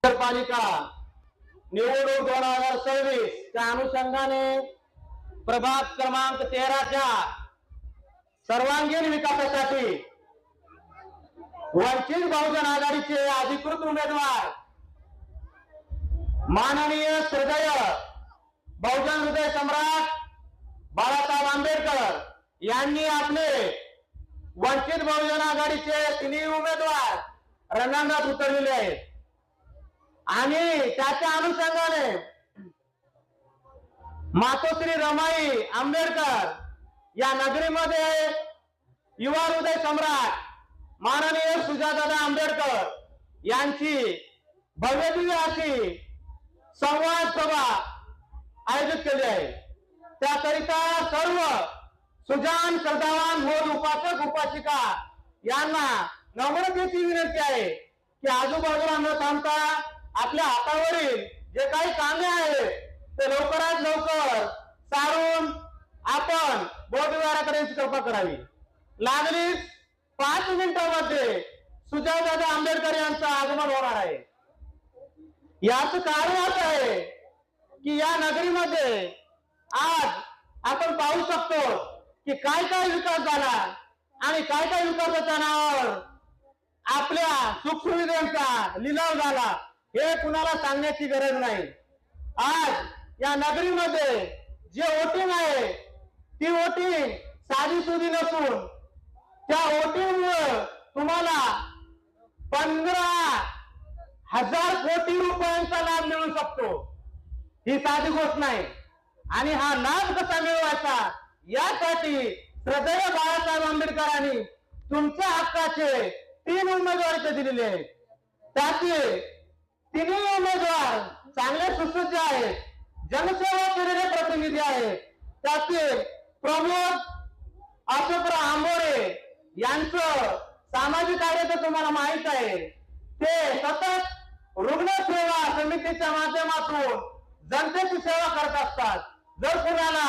नगरपालिका निवडणूक 2026 त्या अनुषंगाने प्रभाग क्रमांक 13च्या सर्वांगीण विकासासाठी वंचित बहुजन आघाडीचे अधिकृत उमेदवार माननीय हृदय बहुजन हृदय सम्राट बाळासाहेब आंबेडकर यांनी आपले वंचित बहुजन आघाडीचे तिन्ही उमेदवार रणांगणात उतरलेले आहेत आणि त्याच्या अनुषंगाने मातोश्री रमाई आंबेडकर या नगरीमध्ये युवा हृदय सम्राट माननीय सुजातादा आंबेडकर यांची भव्यदिव्य अशी संवाद सभा आयोजित केली आहे। त्याकरिता सर्व सुजान श्रद्धावान मोद उपासक उपासिका यांना नम्रतेची विनंती आहे की आजूबाजूला न थांबता आपल्या हातावरील जे काही कामे आहेत ते लवकरात लवकर सारून आपण बोधविहाराकडे कृपा करावी। लागलीच 5 मिनिटांमध्ये सुजातादा आंबेडकर यांचं आगमन होणार आहे। याच कारण असं आहे की या नगरीमध्ये आज आपण पाहू शकतो की काय काय विकास झाला आणि काय काय विकासाच्या नावावर आपल्या सुखसुविधांचा लिलाव झाला हे कुणाला सांगण्याची गरज नाही। आज या नगरीमध्ये जे वोटिंग आहे ती वोटिंग साधीसुधी नसून त्या वोटिंगमुळे तुम्हाला 15,000 कोटी रुपयांचा लाभ मिळू शकतो। ही साधी गोष्ट नाही आणि हा लाभ कसा मिळवायचा यासाठी हृदय बाळासाहेब आंबेडकरांनी तुमच्या हक्काचे 3 उमेदवार इथे दिलेले आहेत। त्याचे तिन्ही उमेदवार चांगले सुसज्ज आहेत, जनसेवा केलेले प्रतिनिधी आहेत। त्याचे प्रमोद अशोकराव आंबोरे यांचं सामाजिक कार्य तर तुम्हाला माहित आहे। ते सतत रुग्णसेवा समितीच्या माध्यमातून जनतेची सेवा करत असतात। जर कोणाला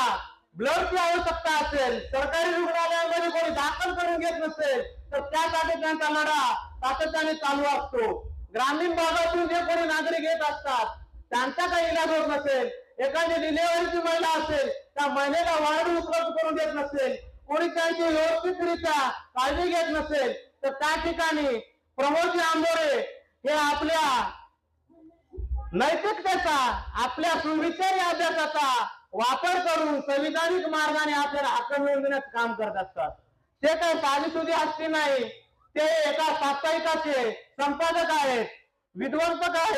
ब्लडची आवश्यकता असेल, सरकारी रुग्णालयामध्ये कोणी दाखल करून घेत नसेल तर त्यासाठी त्यांचा लढा सातत्याने चालू असतो। ग्रामीण भागातून जे कोणी नागरिक येत असतात त्यांचा काही इलाज होत नसेल, एखादी डिलिव्हरीची महिला असेल त्या महिलेला वाढ उपलब्ध करून देत नसेल, कोणी त्यांची व्यवस्थितरित्या काळजी घेत नसेल तर त्या ठिकाणी प्रमोदजी आंबोरे हे आपल्या नैतिकतेचा आपल्या सुविचारी अभ्यासाचा वापर करून संविधानिक मार्गाने आपल्याला हक्क मिळवून देण्याचं काम करत असतात। ते काही साधीसुधी हस्ती नाही, ते एका साप्ताहिकाचे संपादक आहेत, विद्वंसक आहेत।